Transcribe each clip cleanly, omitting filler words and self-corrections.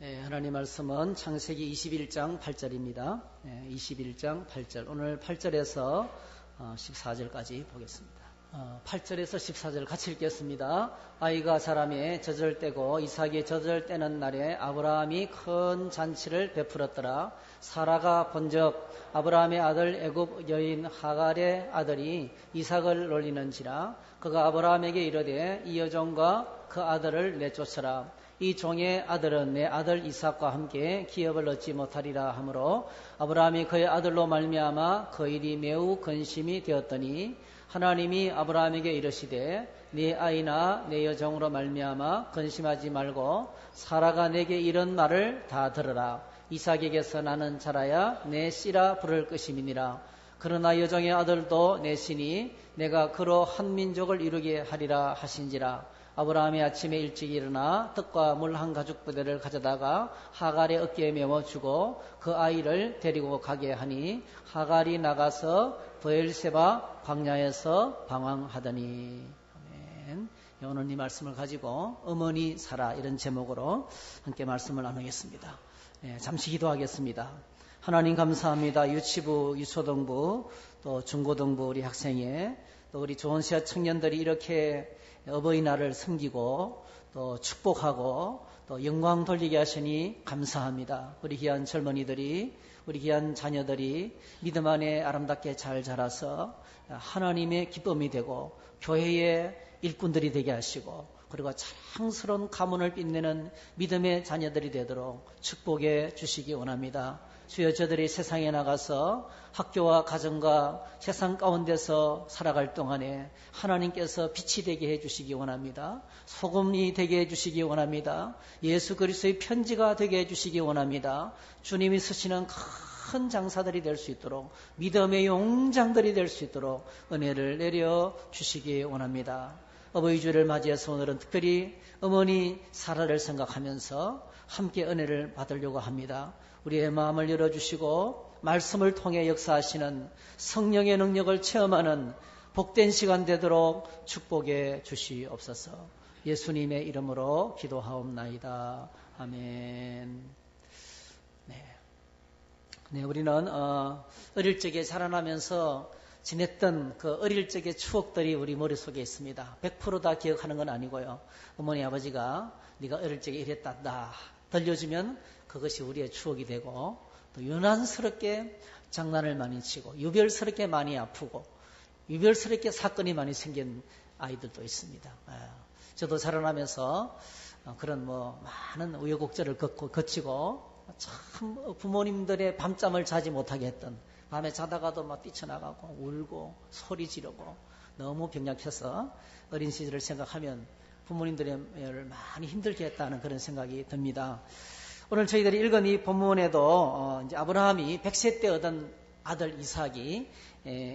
하나님 말씀은 창세기 21장 8절입니다. 21장 8절. 오늘 8절에서 14절까지 보겠습니다. 8절에서 14절 같이 읽겠습니다. 아이가 사람의 젖을 떼고 이삭이 젖을 떼는 날에 아브라함이 큰 잔치를 베풀었더라. 사라가 본즉 아브라함의 아들 애굽 여인 하갈의 아들이 이삭을 놀리는지라. 그가 아브라함에게 이르되 이 여종과 그 아들을 내쫓으라. 이 종의 아들은 내 아들 이삭과 함께 기업을 얻지 못하리라 하므로 아브라함이 그의 아들로 말미암아 그 일이 매우 근심이 되었더니 하나님이 아브라함에게 이르시되 네 아이나 내 여종으로 말미암아 근심하지 말고 사라가 내게 이런 말을 다 들으라. 이삭에게서 나는 자라야 내 씨라 부를 것임이니라. 그러나 여종의 아들도 내 씨니 내가 그로 한 민족을 이루게 하리라 하신지라. 아브라함이 아침에 일찍 일어나 떡과 물 한 가죽 부대를 가져다가 하갈의 어깨에 메워주고 그 아이를 데리고 가게 하니 하갈이 나가서 브엘세바 광야에서 방황하더니. 아멘. 오늘 이 말씀을 가지고 어머니 사라 이런 제목으로 함께 말씀을 나누겠습니다. 잠시 기도하겠습니다. 하나님 감사합니다. 유치부, 유초등부, 또 중고등부 우리 학생회, 또 우리 좋은 시아 청년들이 이렇게 어버이날을 섬기고 또 축복하고 또 영광 돌리게 하시니 감사합니다. 우리 귀한 젊은이들이, 우리 귀한 자녀들이 믿음 안에 아름답게 잘 자라서 하나님의 기쁨이 되고 교회의 일꾼들이 되게 하시고 그리고 자랑스러운 가문을 빛내는 믿음의 자녀들이 되도록 축복해 주시기 원합니다. 주여, 저들이 세상에 나가서 학교와 가정과 세상 가운데서 살아갈 동안에 하나님께서 빛이 되게 해주시기 원합니다. 소금이 되게 해주시기 원합니다. 예수 그리스도의 편지가 되게 해주시기 원합니다. 주님이 쓰시는 큰 장사들이 될 수 있도록, 믿음의 용장들이 될 수 있도록 은혜를 내려주시기 원합니다. 어버이주를 맞이해서 오늘은 특별히 어머니 사라를 생각하면서 함께 은혜를 받으려고 합니다. 우리의 마음을 열어주시고 말씀을 통해 역사하시는 성령의 능력을 체험하는 복된 시간 되도록 축복해 주시옵소서. 예수님의 이름으로 기도하옵나이다. 아멘. 네, 우리는 어릴 적에 자라나면서 지냈던 그 어릴 적의 추억들이 우리 머릿속에 있습니다. 100% 다 기억하는 건 아니고요. 어머니 아버지가 네가 어릴 적에 이랬단다 들려주면 그것이 우리의 추억이 되고, 또 유난스럽게 장난을 많이 치고 유별스럽게 많이 아프고 유별스럽게 사건이 많이 생긴 아이들도 있습니다. 저도 자라나면서 그런 많은 우여곡절을 거치고 참 부모님들의 밤잠을 자지 못하게 했던, 밤에 자다가도 막 뛰쳐나가고 울고 소리 지르고 너무 병약해서 어린 시절을 생각하면 부모님들의 많이 힘들게 했다는 그런 생각이 듭니다. 오늘 저희들이 읽은 이 본문에도 이제 아브라함이 100세 때 얻은 아들 이삭이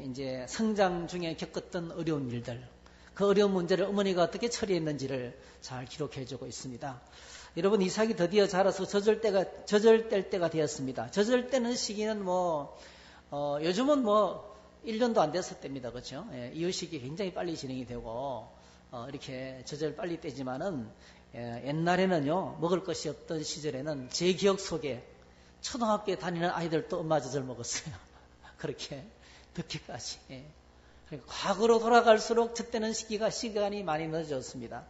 이제 성장 중에 겪었던 어려운 일들, 그 어려운 문제를 어머니가 어떻게 처리했는지를 잘 기록해주고 있습니다. 여러분, 이삭이 드디어 자라서 젖을 뗄 때가 되었습니다. 젖을 떼는 시기는 요즘은 1년도 안 됐을 때입니다. 그렇죠? 이유식이 굉장히 빨리 진행이 되고 이렇게 젖을 빨리 떼지만은 옛날에는요, 먹을 것이 없던 시절에는 제 기억 속에 초등학교에 다니는 아이들도 엄마 젖을 먹었어요. 그렇게 늦게까지. 그러니까 과거로 돌아갈수록 젖 떼는 시간이 많이 늦어졌습니다.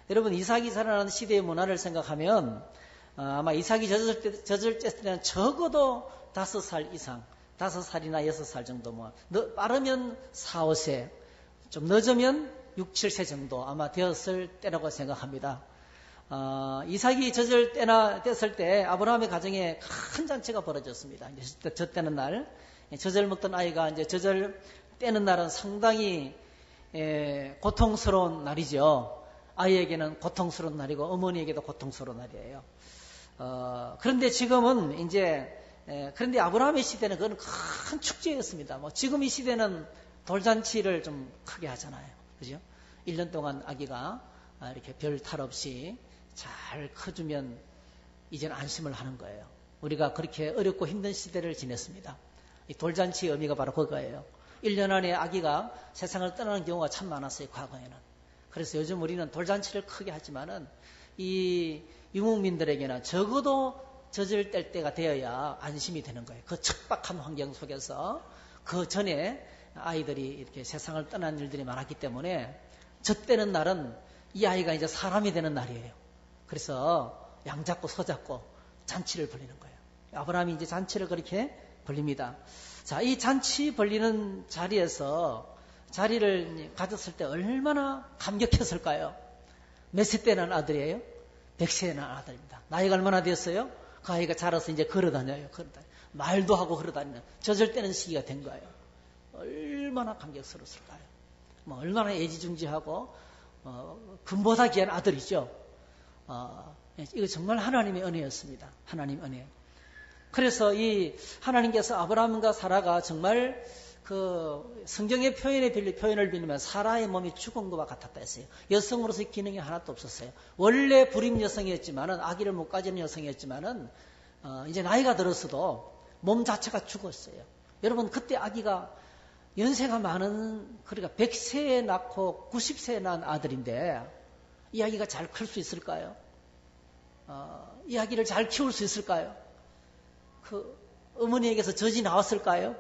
여러분, 이삭이 살아나는 시대의 문화를 생각하면 아마 이삭이 젖을 뗐을 때는 적어도 5살 이상, 5살이나 6살 정도, 빠르면 4, 5세, 좀 늦으면 6, 7세 정도 아마 되었을 때라고 생각합니다. 이삭이 젖을 뗐을 때 아브라함의 가정에 큰 잔치가 벌어졌습니다. 이제 젖 떼는 날, 젖을 먹던 아이가 이제 젖을 떼는 날은 상당히 고통스러운 날이죠. 아이에게는 고통스러운 날이고 어머니에게도 고통스러운 날이에요. 그런데 지금은 그런데 아브라함의 시대는 그건 큰 축제였습니다. 지금 이 시대는 돌잔치를 좀 크게 하잖아요. 그죠? 1년 동안 아기가 이렇게 별 탈 없이 잘 커주면 이제는 안심을 하는 거예요. 우리가 그렇게 어렵고 힘든 시대를 지냈습니다. 이 돌잔치의 의미가 바로 그거예요. 1년 안에 아기가 세상을 떠나는 경우가 참 많았어요, 과거에는. 그래서 요즘 우리는 돌잔치를 크게 하지만은 이 유목민들에게는 적어도 젖을 뗄 때가 되어야 안심이 되는 거예요. 그 척박한 환경 속에서 그 전에 아이들이 이렇게 세상을 떠난 일들이 많았기 때문에 젖대는 날은 이 아이가 이제 사람이 되는 날이에요. 그래서 양 잡고 소 잡고 잔치를 벌리는 거예요. 아브라함이 이제 잔치를 그렇게 벌립니다. 자, 이 잔치 벌리는 자리를 가졌을 때 얼마나 감격했을까요? 몇 세 때 난 아들이에요? 100세에 난 아들입니다. 나이가 얼마나 됐어요? 그 아이가 자라서 이제 걸어다녀요. 말도 하고 걸어다니는 젖을 떼는 시기가 된 거예요. 얼마나 감격스러웠을까요? 얼마나 애지중지하고 금보다 귀한 아들이죠. 이거 정말 하나님의 은혜였습니다. 하나님 은혜. 그래서 이 하나님께서 아브라함과 사라가 정말 그 성경의 표현을 빌리면 사라의 몸이 죽은 것과 같았다 했어요. 여성으로서의 기능이 하나도 없었어요. 원래 불임 여성이었지만은 아기를 못 가지는 여성이었지만은 이제 나이가 들었어도 몸 자체가 죽었어요. 여러분 그때 아기가 연세가 많은 그러니까 100세에 낳고 90세에 낳은 아들인데 이 아기가 잘 클 수 있을까요? 이 아기를 잘 키울 수 있을까요? 그 어머니에게서 젖이 나왔을까요?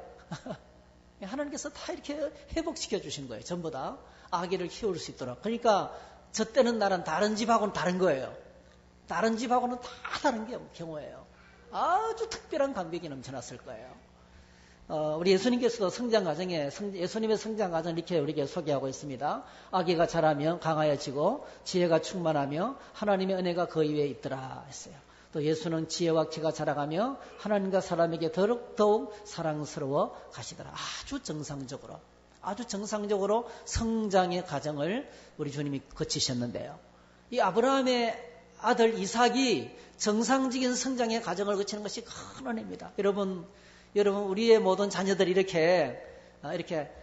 하나님께서 다 이렇게 회복시켜 주신 거예요. 전부 다 아기를 키울 수 있도록. 그러니까 젖대는 날은 다른 집하고는 다른 거예요. 다른 집하고는 다 다른 경우예요. 아주 특별한 감격이 넘쳐났을 거예요. 우리 예수님께서도 예수님의 성장 과정을 이렇게 우리에게 소개하고 있습니다. 아기가 자라며 강하여지고 지혜가 충만하며 하나님의 은혜가 그 위에 있더라 했어요. 또 예수는 지혜와 키가 자라가며 하나님과 사람에게 더욱 사랑스러워 가시더라. 아주 정상적으로 성장의 과정을 우리 주님이 거치셨는데요. 이 아브라함의 아들 이삭이 정상적인 성장의 과정을 거치는 것이 큰 은혜입니다. 여러분 우리의 모든 자녀들이 이렇게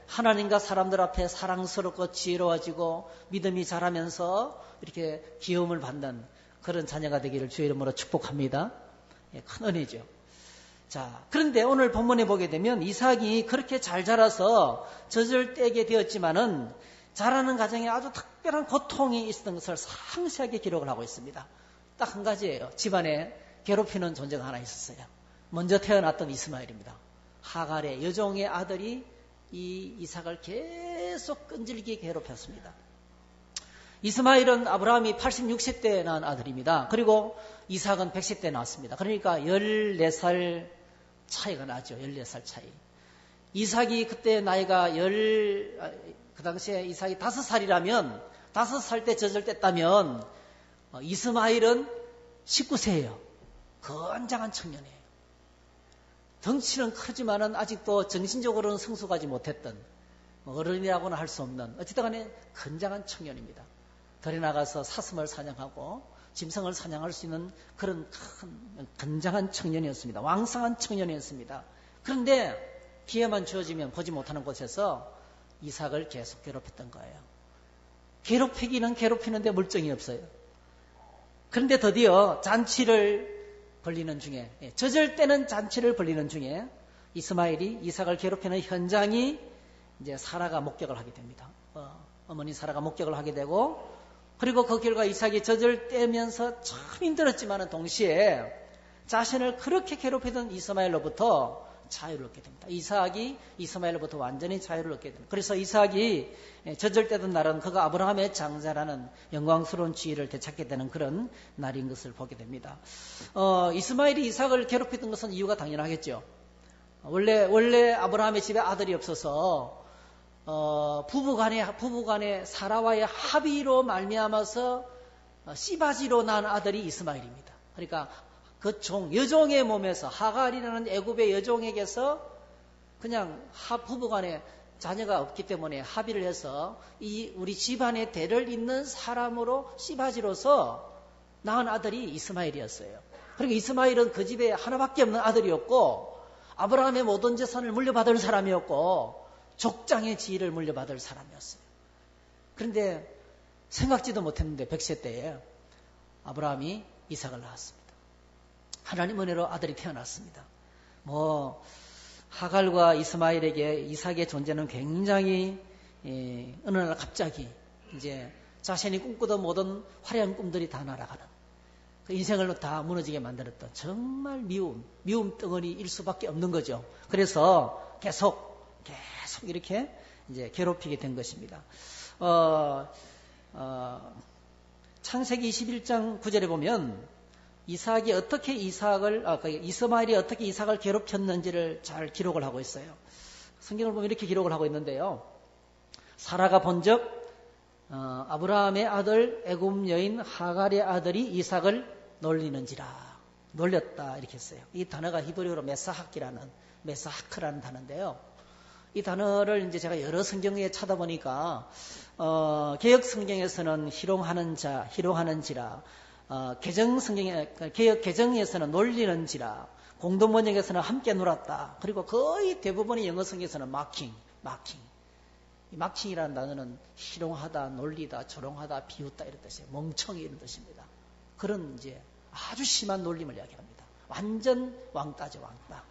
하나님과 사람들 앞에 사랑스럽고 지혜로워지고 믿음이 자라면서 이렇게 귀여움을 받는 그런 자녀가 되기를 주의 이름으로 축복합니다. 큰 은혜죠. 자, 그런데 오늘 본문에 보게 되면 이삭이 그렇게 잘 자라서 젖을 떼게 되었지만은 자라는 과정에 아주 특별한 고통이 있었던 것을 상세하게 기록을 하고 있습니다. 딱 한 가지예요. 집안에 괴롭히는 존재가 하나 있었어요. 먼저 태어났던 이스마엘입니다. 하갈의 여종의 아들이 이 이삭을 계속 끈질기게 괴롭혔습니다. 이스마엘은 아브라함이 86세 때 낳은 아들입니다. 그리고 이삭은 100세 때 낳았습니다. 그러니까 14살 차이가 나죠. 14살 차이. 이삭이 그때 나이가 그 당시에 이삭이 5살이라면 5살 때 젖을 뗐다면 이스마엘은 19세예요. 건장한 청년이에요. 덩치는 크지만은 아직도 정신적으로는 성숙하지 못했던 어른이라고는 할 수 없는 어쨌든 간에 건장한 청년입니다. 들에 나가서 사슴을 사냥하고 짐승을 사냥할 수 있는 그런 큰 건장한 청년이었습니다. 왕성한 청년이었습니다. 그런데 기회만 주어지면 보지 못하는 곳에서 이삭을 계속 괴롭혔던 거예요. 괴롭히기는 괴롭히는데 물정이 없어요. 그런데 드디어 잔치를 벌리는 중에 젖을 떼는 잔치를 벌리는 중에 이스마엘이 이삭을 괴롭히는 현장이 이제 사라가 목격을 하게 됩니다. 어머니 사라가 목격을 하게 되고 그리고 그 결과 이삭이 젖을 떼면서 참 힘들었지만 동시에 자신을 그렇게 괴롭히던 이스마엘로부터 자유를 얻게 됩니다. 이삭이 이스마엘로부터 완전히 자유를 얻게 됩니다. 그래서 이삭이 젖을 떼던 날은 그가 아브라함의 장자라는 영광스러운 지위를 되찾게 되는 그런 날인 것을 보게 됩니다. 이스마엘이 이삭을 괴롭히던 것은 이유가 당연하겠죠. 원래 아브라함의 집에 아들이 없어서 부부간에 사라와의 합의로 말미암아서 씨바지로 낳은 아들이 이스마엘입니다. 그러니까 그 여종의 몸에서 하갈이라는 애굽의 여종에게서 그냥 부부간에 자녀가 없기 때문에 합의를 해서 우리 집안의 대를 잇는 사람으로 씨바지로서 낳은 아들이 이스마엘이었어요. 그러니까 이스마엘은 그 집에 하나밖에 없는 아들이었고 아브라함의 모든 재산을 물려받을 사람이었고 족장의 지위를 물려받을 사람이었어요. 그런데 생각지도 못했는데 100세 때에 아브라함이 이삭을 낳았습니다. 하나님 은혜로 아들이 태어났습니다. 하갈과 이스마엘에게 이삭의 존재는 굉장히 어느 날 갑자기 이제 자신이 꿈꾸던 모든 화려한 꿈들이 다 날아가는 그 인생을 다 무너지게 만들었던 정말 미움 덩어리일 수밖에 없는 거죠. 그래서 계속 이렇게 이제 괴롭히게 된 것입니다. 창세기 21장 9절에 보면 이스마엘이 어떻게 이삭을 괴롭혔는지를 잘 기록을 하고 있어요. 성경을 보면 이렇게 기록을 하고 있는데요. 사라가 본즉 아브라함의 아들 애굽 여인 하갈의 아들이 이삭을 놀렸다 이렇게 했어요. 이 단어가 히브리어로 메사하크라는 단어인데요. 이 단어를 이제 제가 여러 성경에 찾아보니까 개역 성경에서는 희롱하는지라, 개역 개정에서는 놀리는지라, 공동 번역에서는 함께 놀았다. 그리고 거의 대부분의 영어 성경에서는 마킹. 이 마킹이라는 단어는 희롱하다, 놀리다, 조롱하다, 비웃다 이런 뜻이에요. 멍청이 이런 뜻입니다. 그런 이제 아주 심한 놀림을 이야기합니다. 완전 왕따죠, 왕따.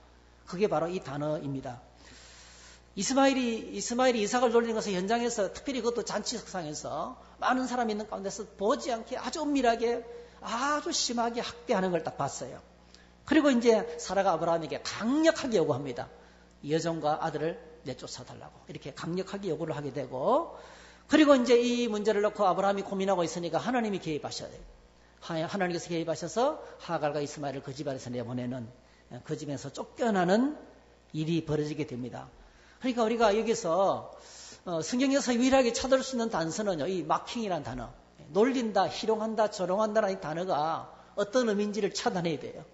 그게 바로 이 단어입니다. 이스마엘이 이삭을 놀리는 것을 현장에서, 특별히 그것도 잔치석상에서 많은 사람이 있는 가운데서 보지 않게 아주 은밀하게 아주 심하게 학대하는 걸 딱 봤어요. 그리고 이제 사라가 아브라함에게 강력하게 요구합니다. 여종과 아들을 내쫓아달라고 이렇게 강력하게 요구를 하게 되고, 그리고 이제 이 문제를 놓고 아브라함이 고민하고 있으니까 하나님이 개입하셔야 돼요. 하나님께서 개입하셔서 하갈과 이스마엘을 그 집안에서 내보내는, 그 집에서 쫓겨나는 일이 벌어지게 됩니다. 그러니까 우리가 여기서 성경에서 유일하게 찾을 수 있는 단서는요, 이 마킹이라는 단어, 놀린다, 희롱한다, 조롱한다라는 이 단어가 어떤 의미인지를 찾아내야 돼요.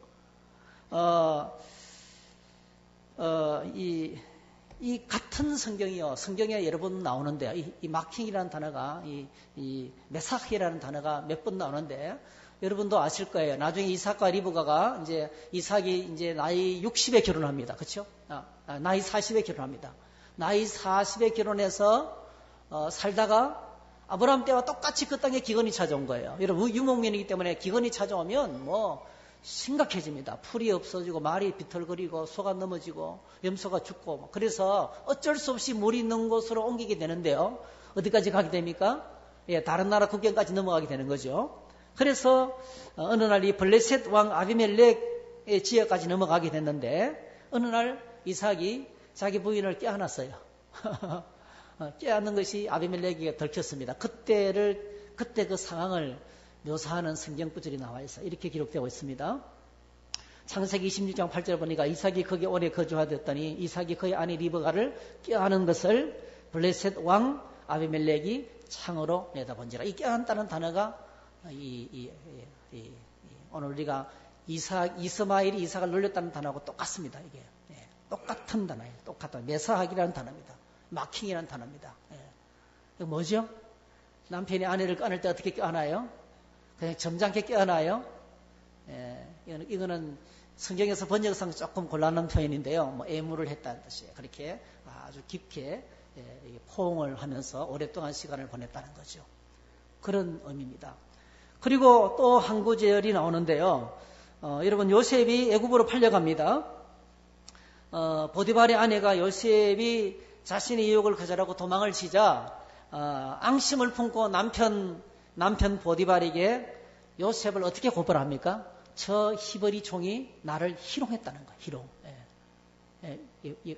이 같은 성경에 여러 번 나오는데, 이 마킹이라는 단어가, 이 메사히라는 단어가 몇 번 나오는데, 여러분도 아실 거예요. 나중에 이삭과 리브가가 이삭이 이제 나이 60에 결혼합니다. 그렇죠? 나이 40에 결혼합니다. 나이 40에 결혼해서 살다가 아브라함 때와 똑같이 그 땅에 기근이 찾아온 거예요. 여러분, 유목민이기 때문에 기근이 찾아오면 심각해집니다. 풀이 없어지고 말이 비틀거리고 소가 넘어지고 염소가 죽고, 그래서 어쩔 수 없이 물이 있는 곳으로 옮기게 되는데요. 어디까지 가게 됩니까? 다른 나라 국경까지 넘어가게 되는 거죠. 그래서 어느 날 이 블레셋 왕 아비멜렉의 지역까지 넘어가게 됐는데, 어느 날 이삭이 자기 부인을 껴안았어요. 껴안는 것이 아비멜렉에게 들켰습니다. 그때 그 상황을 묘사하는 성경 구절이 나와 있어요. 이렇게 기록되고 있습니다. 창세기 26장 8절 보니까 이삭이 거기 오래 거주하였더니 이삭이 그의 아내 리브가를 껴안은 것을 블레셋 왕 아비멜렉이 창으로 내다본지라. 이 껴안다는 단어가 오늘 우리가 이스마엘이 이삭을 놀렸다는 단어하고 똑같습니다. 이게 똑같은 단어예요. 똑같은 메사하기라는 단어입니다. 마킹이라는 단어입니다. 이거 뭐죠? 남편이 아내를 껴안을 때 어떻게 껴안아요? 그냥 점잖게 껴안아요. 이거는 성경에서 번역상 조금 곤란한 표현인데요. 애무를 했다는 뜻이에요. 그렇게 아주 깊게 포옹을 하면서 오랫동안 시간을 보냈다는 거죠. 그런 의미입니다. 그리고 또 한 구절이 나오는데요. 여러분, 요셉이 애굽으로 팔려갑니다. 보디발의 아내가 요셉이 자신의 유혹을 거절하고 도망을 치자 앙심을 품고 남편 보디발에게 요셉을 어떻게 고발합니까? 저 히브리 종이 나를 희롱했다는 거예요. 희롱.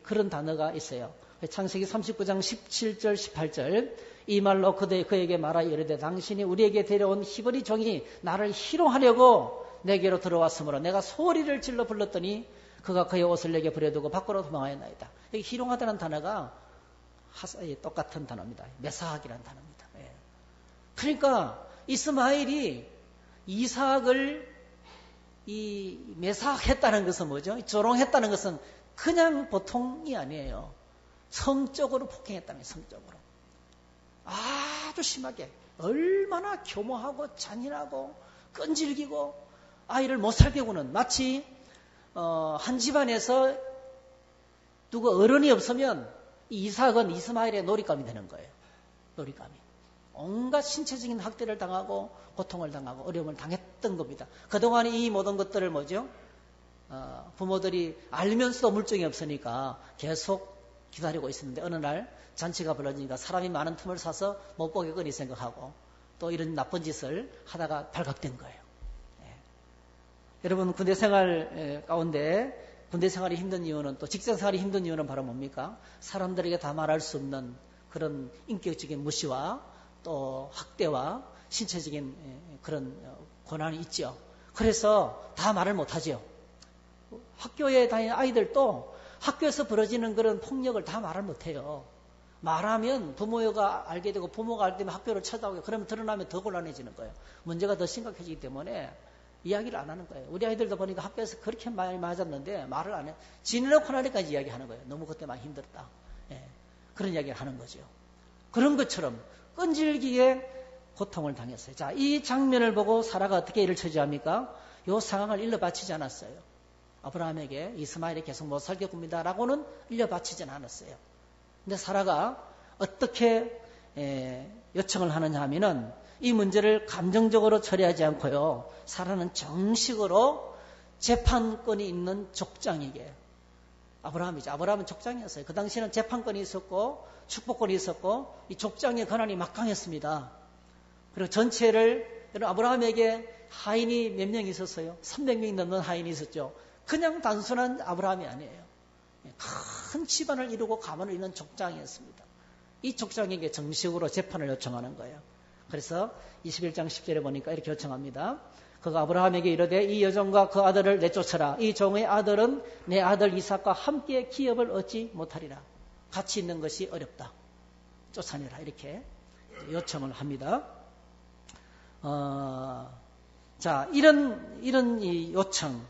그런 단어가 있어요. 창세기 39장 17절 18절 이 말로 그에게 말하 이르되 당신이 우리에게 데려온 히브리 종이 나를 희롱하려고 내게로 들어왔으므로 내가 소리를 질러 불렀더니 그가 그의 옷을 내게 버려두고 밖으로 도망하였나이다. 여기 희롱하다는 단어가 똑같은 단어입니다. 메사하기라는 단어입니다. 그러니까 이스마엘이 이삭을 메사했다는 것은 뭐죠? 조롱했다는 것은 그냥 보통이 아니에요. 성적으로 폭행했다는 거예요. 성적으로. 아주 심하게, 얼마나 교모하고 잔인하고 끈질기고 아이를 못 살게 구는, 마치 한 집안에서 누구 어른이 없으면 이삭은 이스마엘의 놀잇감이 되는 거예요. 놀잇감이. 온갖 신체적인 학대를 당하고 고통을 당하고 어려움을 당했던 겁니다. 그동안 이 모든 것들을 뭐죠? 부모들이 알면서도 물증이 없으니까 계속 기다리고 있었는데 어느 날 잔치가 벌어지니까 사람이 많은 틈을 사서 못 보겠거니 생각하고 또 이런 나쁜 짓을 하다가 발각된 거예요. 여러분 군대 생활 가운데 군대 생활이 힘든 이유는 또 직장 생활이 힘든 이유는 바로 뭡니까? 사람들에게 다 말할 수 없는 그런 인격적인 무시와 또 학대와 신체적인 그런 고난이 있죠. 그래서 다 말을 못하죠. 학교에 다니는 아이들도 학교에서 벌어지는 그런 폭력을 다 말을 못해요. 말하면 부모가 알게 되고 부모가 알게 되면 학교를 찾아오게 그러면 드러나면 더 곤란해지는 거예요. 문제가 더 심각해지기 때문에 이야기를 안 하는 거예요. 우리 아이들도 보니까 학교에서 그렇게 많이 맞았는데 말을 안 해. 지내놓고 나니까지 이야기하는 거예요. 너무 그때 많이 힘들었다. 그런 이야기를 하는 거죠. 그런 것처럼 끈질기게 고통을 당했어요. 자, 이 장면을 보고 사라가 어떻게 일을 처지합니까? 이 상황을 일러 바치지 않았어요. 아브라함에게 이스마엘이 계속 못 살겠습니다 라고는 일러 바치지는 않았어요. 근데 사라가 어떻게 요청을 하느냐 하면은 이 문제를 감정적으로 처리하지 않고요. 사라는 정식으로 재판권이 있는 족장에게 아브라함이죠. 아브라함은 족장이었어요. 그 당시에는 재판권이 있었고 축복권이 있었고 이 족장의 권한이 막강했습니다. 그리고 전체를 아브라함에게 하인이 몇 명 있었어요? 300명이 넘는 하인이 있었죠. 그냥 단순한 아브라함이 아니에요. 큰 집안을 이루고 가문을 이루는 족장이었습니다. 이 족장에게 정식으로 재판을 요청하는 거예요. 그래서 21장 10절에 보니까 이렇게 요청합니다. 그가 아브라함에게 이르되 이 여종과 그 아들을 내쫓아라. 이 종의 아들은 내 아들 이삭과 함께 기업을 얻지 못하리라. 같이 있는 것이 어렵다. 쫓아내라. 이렇게 요청을 합니다. 자, 이런 이 요청.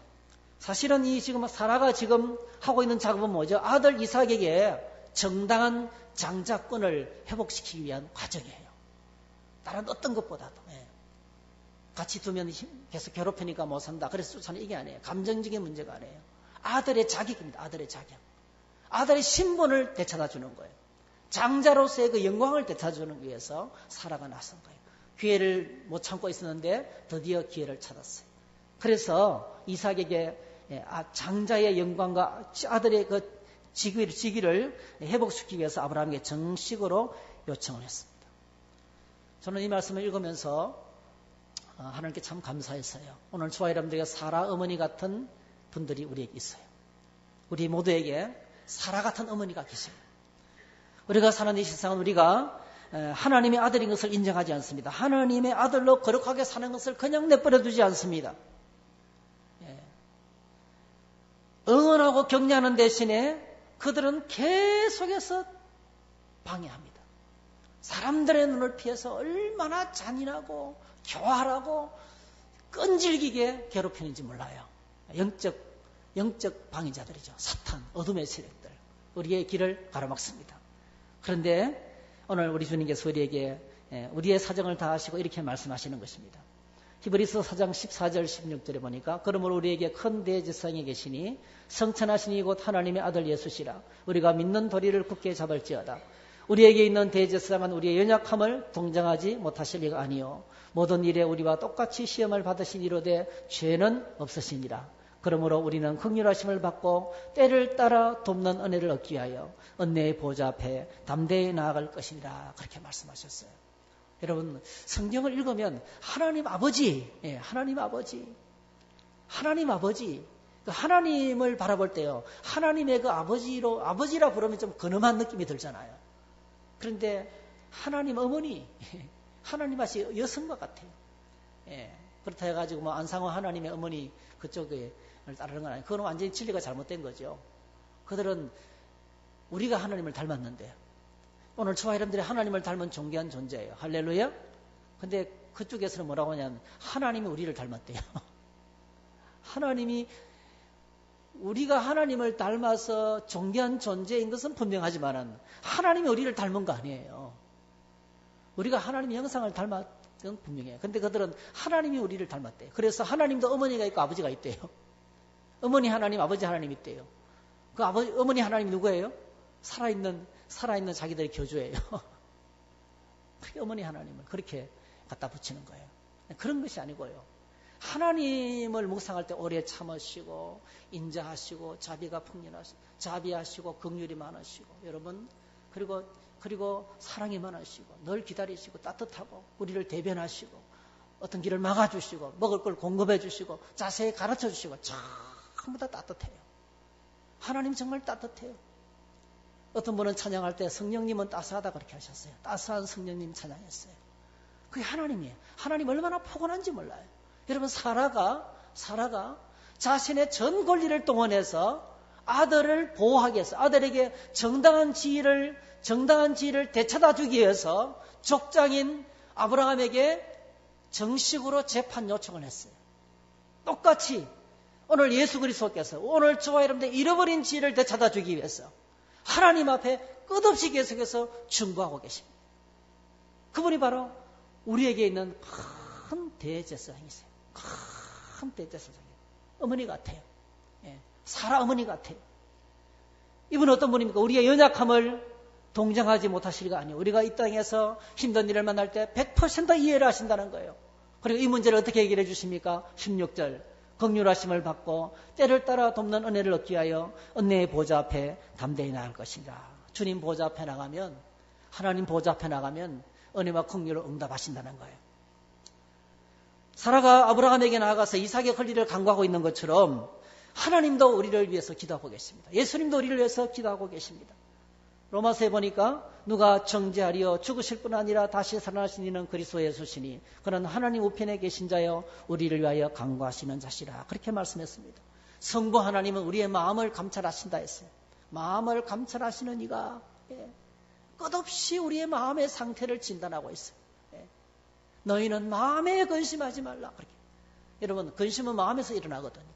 사실은 이 지금 사라가 지금 하고 있는 작업은 뭐죠? 아들 이삭에게 정당한 장자권을 회복시키기 위한 과정이에요. 다른 어떤 것보다도. 같이 두면 계속 괴롭히니까 못 산다. 그래서 쫓아내는 이게 아니에요. 감정적인 문제가 아니에요. 아들의 자격입니다. 아들의 자격. 아들의 신분을 되찾아 주는 거예요. 장자로서의 그 영광을 되찾아 주는 위해서 사라가 나선 거예요. 기회를 못 참고 있었는데 드디어 기회를 찾았어요. 그래서 이삭에게 장자의 영광과 아들의 그 직위를 회복시키기 위해서 아브라함에게 정식으로 요청을 했습니다. 저는 이 말씀을 읽으면서 하나님께 참 감사했어요. 오늘 저와 여러분들에게 사라 어머니 같은 분들이 우리에게 있어요. 우리 모두에게 사라 같은 어머니가 계십니다. 우리가 사는 이 세상은 우리가 하나님의 아들인 것을 인정하지 않습니다. 하나님의 아들로 거룩하게 사는 것을 그냥 내버려 두지 않습니다. 응원하고 격려하는 대신에 그들은 계속해서 방해합니다. 사람들의 눈을 피해서 얼마나 잔인하고 교활하고 끈질기게 괴롭히는지 몰라요. 영적 방해자들이죠. 사탄, 어둠의 세력들. 우리의 길을 가로막습니다. 그런데 오늘 우리 주님께서 우리에게 우리의 사정을 다 아시고 이렇게 말씀하시는 것입니다. 히브리서 4장 14절 16절에 보니까 그러므로 우리에게 큰 대제사장이 계시니 성천하신 이곧 하나님의 아들 예수시라. 우리가 믿는 도리를 굳게 잡을지어다. 우리에게 있는 대제사장은 우리의 연약함을 동정하지 못하실 리가 아니요 모든 일에 우리와 똑같이 시험을 받으신 이로되 죄는 없으시니라. 그러므로 우리는 긍휼하심을 받고 때를 따라 돕는 은혜를 얻기 위하여 은혜의 보좌 앞에 담대히 나아갈 것이니라. 그렇게 말씀하셨어요. 여러분 성경을 읽으면 하나님 아버지, 하나님 아버지, 하나님 아버지, 하나님을 바라볼 때요. 하나님의 그 아버지라 부르면 좀 근엄한 느낌이 들잖아요. 그런데 하나님 어머니, 하나님 맛이 여성과 같아요. 그렇다 해가지고 뭐 안상호 하나님의 어머니 그쪽에 따르는 건 아니에요. 그건 완전히 진리가 잘못된 거죠. 그들은 우리가 하나님을 닮았는데 오늘 저와 여러분들이 하나님을 닮은 존귀한 존재예요. 할렐루야. 근데 그쪽에서는 뭐라고 하냐면 하나님이 우리를 닮았대요. 하나님이 우리가 하나님을 닮아서 존귀한 존재인 것은 분명하지만 하나님이 우리를 닮은 거 아니에요. 우리가 하나님의 형상을 닮았던 건 분명해요. 근데 그들은 하나님이 우리를 닮았대요. 그래서 하나님도 어머니가 있고 아버지가 있대요. 어머니 하나님, 아버지 하나님 있대요. 그 어머니 하나님이 누구예요? 살아있는 자기들의 교주예요. 그게 어머니 하나님을 그렇게 갖다 붙이는 거예요. 그런 것이 아니고요. 하나님을 묵상할 때 오래 참으시고 인자하시고 자비가 풍년하시고 자비하시고 긍휼이 많으시고 여러분 그리고 그리고 사랑이 많으시고 늘 기다리시고 따뜻하고 우리를 대변하시고 어떤 길을 막아주시고 먹을 걸 공급해 주시고 자세히 가르쳐 주시고 전부 다 따뜻해요. 하나님 정말 따뜻해요. 어떤 분은 찬양할 때 성령님은 따스하다 그렇게 하셨어요. 따스한 성령님 찬양했어요. 그게 하나님이에요. 하나님 얼마나 포근한지 몰라요. 여러분 사라가 자신의 전 권리를 동원해서 아들을 보호하기 위해서 아들에게 정당한 지위를 되찾아 주기 위해서 족장인 아브라함에게 정식으로 재판 요청을 했어요. 똑같이 오늘 예수 그리스도께서 오늘 저와 여러분들 잃어버린 지위를 되찾아 주기 위해서 하나님 앞에 끝없이 계속해서 중보하고 계십니다. 그분이 바로 우리에게 있는 큰 대제사장이세요. 큰 대제사장이에요. 어머니 같아요. 예, 사라 어머니 같아요. 이분은 어떤 분입니까? 우리의 연약함을 동정하지 못하시리가 아니에요. 우리가 이 땅에서 힘든 일을 만날 때 100% 이해를 하신다는 거예요. 그리고 이 문제를 어떻게 해결해 주십니까? 16절 긍휼하심을 받고 때를 따라 돕는 은혜를 얻기 위하여 은혜의 보좌 앞에 담대히 나갈 것이다. 주님 보좌 앞에 나가면 하나님 보좌 앞에 나가면 은혜와 긍휼을 응답하신다는 거예요. 사라가 아브라함에게 나아가서 이삭의 권리를 간구하고 있는 것처럼 하나님도 우리를 위해서 기도하고 계십니다. 예수님도 우리를 위해서 기도하고 계십니다. 로마서에 보니까 누가 정죄하리요 죽으실 뿐 아니라 다시 살아나신 이는 그리스도 예수시니 그는 하나님 우편에 계신 자여 우리를 위하여 간구하시는 자시라 그렇게 말씀했습니다. 성부 하나님은 우리의 마음을 감찰하신다 했어요. 마음을 감찰하시는 이가 끝없이 우리의 마음의 상태를 진단하고 있어요. 너희는 마음에 근심하지 말라. 그렇게. 여러분 근심은 마음에서 일어나거든요.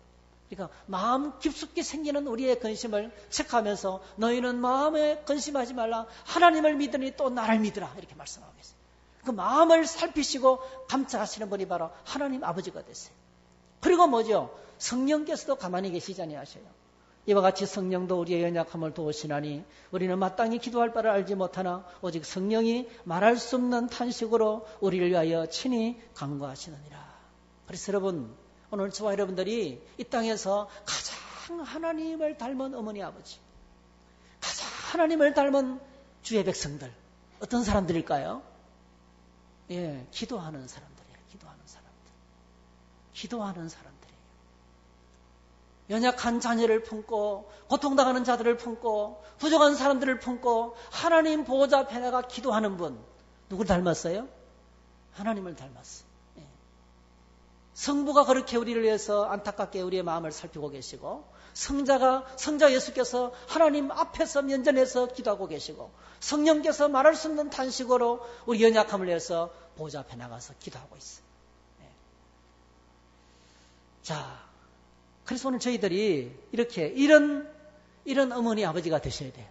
그러니까 마음 깊숙이 생기는 우리의 근심을 체크하면서 너희는 마음에 근심하지 말라. 하나님을 믿으니 또 나를 믿으라. 이렇게 말씀하고 있어요. 그 마음을 살피시고 감찰하시는 분이 바로 하나님 아버지가 됐어요. 그리고 뭐죠? 성령께서도 가만히 계시지 아니하셔요. 이와 같이 성령도 우리의 연약함을 도우시나니 우리는 마땅히 기도할 바를 알지 못하나 오직 성령이 말할 수 없는 탄식으로 우리를 위하여 친히 간구하시느니라. 그래서 여러분 오늘 저와 여러분들이 이 땅에서 가장 하나님을 닮은 어머니 아버지, 가장 하나님을 닮은 주의 백성들 어떤 사람들일까요? 예, 기도하는 사람들이에요. 기도하는 사람들이에요. 연약한 자녀를 품고 고통당하는 자들을 품고 부족한 사람들을 품고 하나님 보호자 앞에 나가 기도하는 분 누구를 닮았어요? 하나님을 닮았어요. 성부가 그렇게 우리를 위해서 안타깝게 우리의 마음을 살피고 계시고 성자 예수께서 하나님 앞에서 면전에서 기도하고 계시고 성령께서 말할 수 없는 탄식으로 우리 연약함을 위해서 보좌 앞에 나가서 기도하고 있어요. 자, 그래서 오늘 저희들이 이렇게 이런 어머니 아버지가 되셔야 돼요.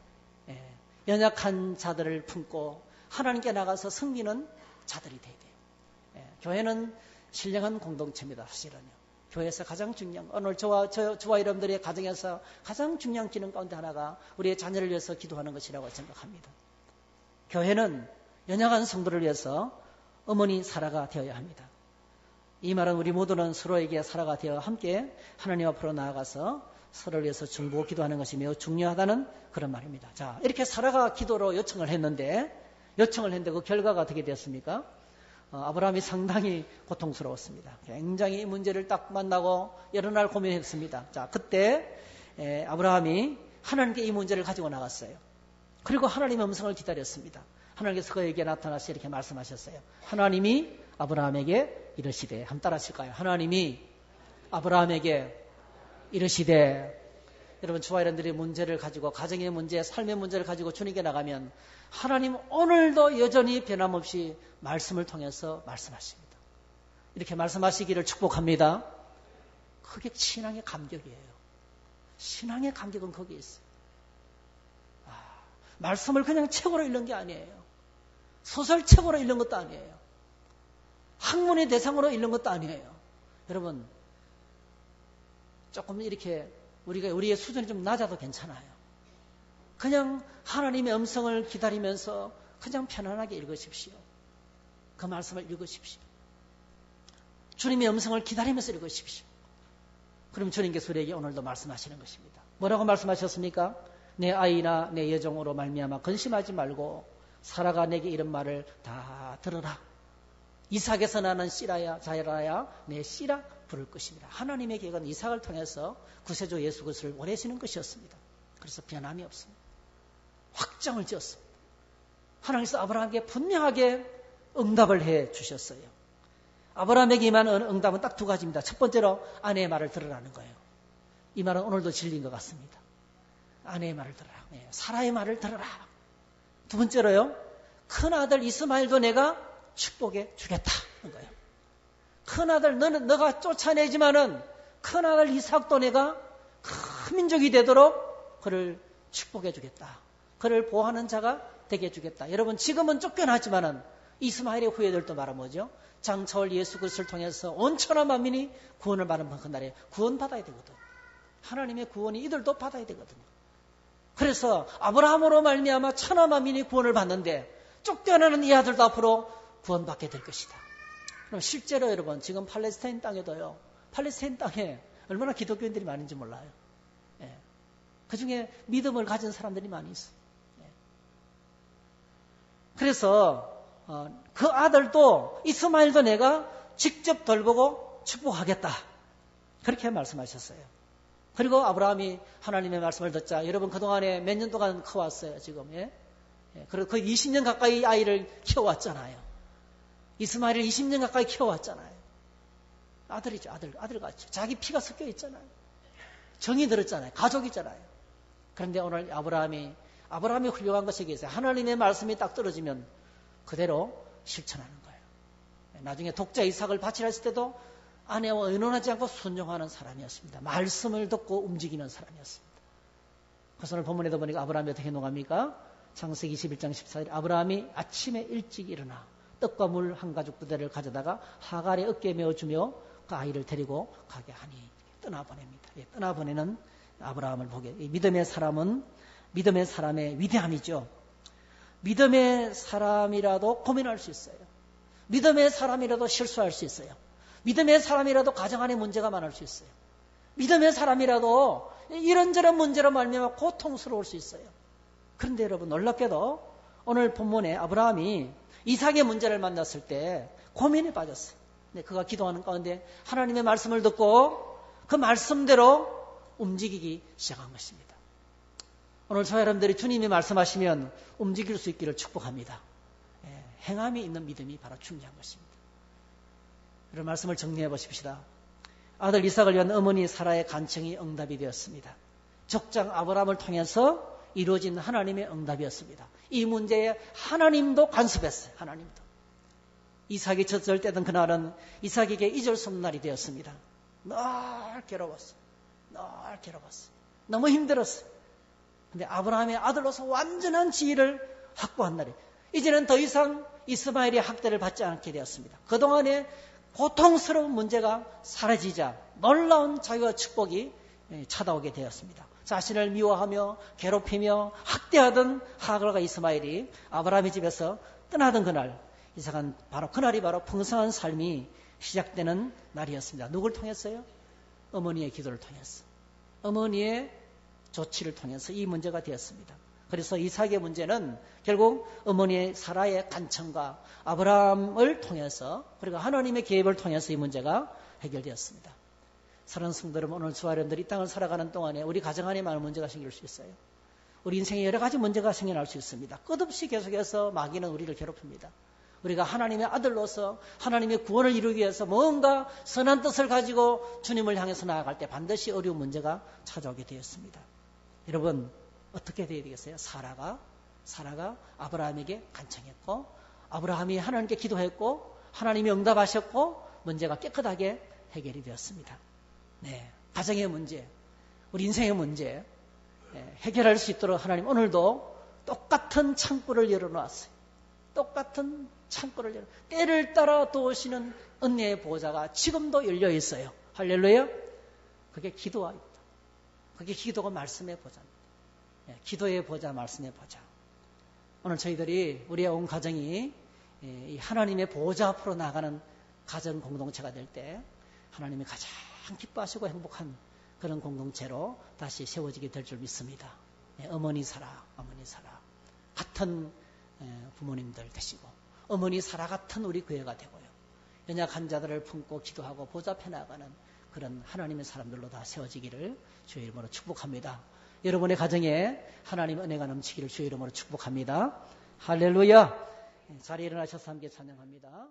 연약한 자들을 품고 하나님께 나가서 섬기는 자들이 돼야 돼요. 교회는 신령한 공동체입니다. 사실은요. 교회에서 가장 중요한 오늘 저와 여러분들의 가정에서 가장 중요한 기능 가운데 하나가 우리의 자녀를 위해서 기도하는 것이라고 생각합니다. 교회는 연약한 성도를 위해서 어머니 사라가 되어야 합니다. 이 말은 우리 모두는 서로에게 사라가 되어 함께 하나님 앞으로 나아가서 서로를 위해서 중보고 기도하는 것이 매우 중요하다는 그런 말입니다. 자, 이렇게 사라가 기도로 요청을 했는데 그 결과가 어떻게 되었습니까? 아브라함이 상당히 고통스러웠습니다. 굉장히 이 문제를 딱 만나고 여러 날 고민했습니다. 자, 그때 아브라함이 하나님께 이 문제를 가지고 나갔어요. 그리고 하나님의 음성을 기다렸습니다. 하나님께서 그에게 나타나서 이렇게 말씀하셨어요. 하나님이 아브라함에게 이르시되, 한번 따라 하실까요? 하나님이 아브라함에게 이르시되. 여러분, 저와 여러분들이 문제를 가지고, 가정의 문제, 삶의 문제를 가지고 주님께 나가면 하나님 오늘도 여전히 변함없이 말씀을 통해서 말씀하십니다. 이렇게 말씀하시기를 축복합니다. 그게 신앙의 감격이에요. 신앙의 감격은 거기에 있어요. 말씀을 그냥 책으로 읽는 게 아니에요. 소설책으로 읽는 것도 아니에요. 학문의 대상으로 읽는 것도 아니에요. 여러분, 조금 이렇게 우리의 수준이 좀 낮아도 괜찮아요. 그냥 하나님의 음성을 기다리면서 그냥 편안하게 읽으십시오. 그 말씀을 읽으십시오. 주님의 음성을 기다리면서 읽으십시오. 그럼 주님께서 우리에게 오늘도 말씀하시는 것입니다. 뭐라고 말씀하셨습니까? 내 아이나 내 여종으로 말미암아 근심하지 말고 사라가 내게 이런 말을 다 들으라. 이삭에서 나는 씨라야 자라야 내 씨라 부를 것입니다. 하나님의 계획은 이삭을 통해서 구세주 예수 그리스도를 보내시는 것이었습니다. 그래서 변함이 없습니다. 확정을 지었습니다. 하나님께서 아브라함에게 분명하게 응답을 해 주셨어요. 아브라함에게 임한 응답은 딱 두 가지입니다. 첫 번째로 아내의 말을 들으라는 거예요. 이 말은 오늘도 진리인 것 같습니다. 아내의 말을 들으라. 사라의 말을 들으라. 두 번째로요. 큰아들 이스마엘도 내가 축복해 주겠다는 거예요. 큰아들 너가 쫓아내지만은 큰아들 이삭도 내가 큰 민족이 되도록 그를 축복해 주겠다. 그를 보호하는 자가 되게 해주겠다. 여러분 지금은 쫓겨났지만은 이스마엘의 후예들도 말은 뭐죠? 장차올 예수 그리스도를 통해서 온 천하 만민이 구원을 받는 그날에 구원받아야 되거든. 하나님의 구원이 이들도 받아야 되거든요. 그래서 아브라함으로 말미암아 천하 만민이 구원을 받는데 쫓겨나는 이 아들도 앞으로 구원받게 될 것이다. 그럼 실제로 여러분 지금 팔레스타인 땅에도요. 팔레스타인 땅에 얼마나 기독교인들이 많은지 몰라요. 예. 그중에 믿음을 가진 사람들이 많이 있어요. 그래서 그 아들도 이스마엘도 내가 직접 돌보고 축복하겠다. 그렇게 말씀하셨어요. 그리고 아브라함이 하나님의 말씀을 듣자 여러분 그동안에 몇 년 동안 커왔어요. 지금. 예? 그리고 거의 20년 가까이 아이를 키워왔잖아요. 이스마엘을 20년 가까이 키워왔잖아요. 아들이죠. 아들같이. 자기 피가 섞여 있잖아요. 정이 들었잖아요. 가족이잖아요. 그런데 오늘 아브라함이 훌륭한 것이 있어요. 하나님의 말씀이 딱 떨어지면 그대로 실천하는 거예요. 나중에 독자 이삭을 바치라 했을 때도 아내와 의논하지 않고 순종하는 사람이었습니다. 말씀을 듣고 움직이는 사람이었습니다. 그래서 오늘 본문에도 보니까 아브라함이 어떻게 행동합니까? 창세기 21장 14절 아브라함이 아침에 일찍 일어나 떡과 물 한 가죽 부대를 가져다가 하갈의 어깨에 메어주며 그 아이를 데리고 가게 하니 떠나보냅니다. 떠나보내는 아브라함을 보게. 이 믿음의 사람의 위대함이죠. 믿음의 사람이라도 고민할 수 있어요. 믿음의 사람이라도 실수할 수 있어요. 믿음의 사람이라도 가정 안에 문제가 많을 수 있어요. 믿음의 사람이라도 이런저런 문제로 말미암아 고통스러울 수 있어요. 그런데 여러분 놀랍게도 오늘 본문에 아브라함이 이삭의 문제를 만났을 때 고민에 빠졌어요. 그가 기도하는 가운데 하나님의 말씀을 듣고 그 말씀대로 움직이기 시작한 것입니다. 오늘 저와 여러분들이 주님이 말씀하시면 움직일 수 있기를 축복합니다. 행함이 있는 믿음이 바로 중요한 것입니다. 이런 말씀을 정리해 보십시다. 아들 이삭을 위한 어머니 사라의 간청이 응답이 되었습니다. 족장 아브라함을 통해서 이루어진 하나님의 응답이었습니다. 이 문제에 하나님도 간섭했어요. 하나님도. 이삭이 젖을 떼던 그날은 이삭에게 잊을 수 없는 날이 되었습니다. 늘 괴로웠어요. 너무 힘들었어요. 근데 아브라함의 아들로서 완전한 지위를 확보한 날이 이제는 더 이상 이스마엘의 학대를 받지 않게 되었습니다. 그동안의 고통스러운 문제가 사라지자 놀라운 자유와 축복이 찾아오게 되었습니다. 자신을 미워하며 괴롭히며 학대하던 하갈과 이스마엘이 아브라함의 집에서 떠나던 그날 이삭은 그날이 바로 풍성한 삶이 시작되는 날이었습니다. 누굴 통해서요? 어머니의 기도를 통해서. 어머니의 조치를 통해서 이 문제가 되었습니다. 그래서 이삭의 문제는 결국 어머니의 사라의 간청과 아브라함을 통해서 그리고 하나님의 계획을 통해서 이 문제가 해결되었습니다. 사랑하는 성도 여러분, 오늘 저와 여러분들이 이 땅을 살아가는 동안에 우리 가정 안에 많은 문제가 생길 수 있어요. 우리 인생에 여러 가지 문제가 생겨날 수 있습니다. 끝없이 계속해서 마귀는 우리를 괴롭힙니다. 우리가 하나님의 아들로서 하나님의 구원을 이루기 위해서 뭔가 선한 뜻을 가지고 주님을 향해서 나아갈 때 반드시 어려운 문제가 찾아오게 되었습니다. 여러분 어떻게 되어야 되겠어요? 사라가 아브라함에게 간청했고 아브라함이 하나님께 기도했고 하나님이 응답하셨고 문제가 깨끗하게 해결이 되었습니다. 가정의 문제, 우리 인생의 문제 해결할 수 있도록 하나님 오늘도 똑같은 창구를 열어놓았어요. 똑같은 창구를 때를 따라 도우시는 은혜의 보좌가 지금도 열려 있어요. 할렐루야. 그게 기도입니다. 그게 기도가 말씀의 보좌입니다. 기도의 보좌, 말씀의 보좌. 오늘 저희들이 우리의 온 가정이 이 하나님의 보좌 앞으로 나가는 가정 공동체가 될 때 하나님이 가장 기뻐하시고 행복한 그런 공동체로 다시 세워지게 될 줄 믿습니다. 어머니 사라. 같은 부모님들 되시고 어머니 사라 같은 우리 교회가 되고요. 연약한 자들을 품고 기도하고 보좌해 나가는 그런 하나님의 사람들로 다 세워지기를 주의 이름으로 축복합니다. 여러분의 가정에 하나님의 은혜가 넘치기를 주의 이름으로 축복합니다. 할렐루야. 자리에 일어나셔서 함께 찬양합니다.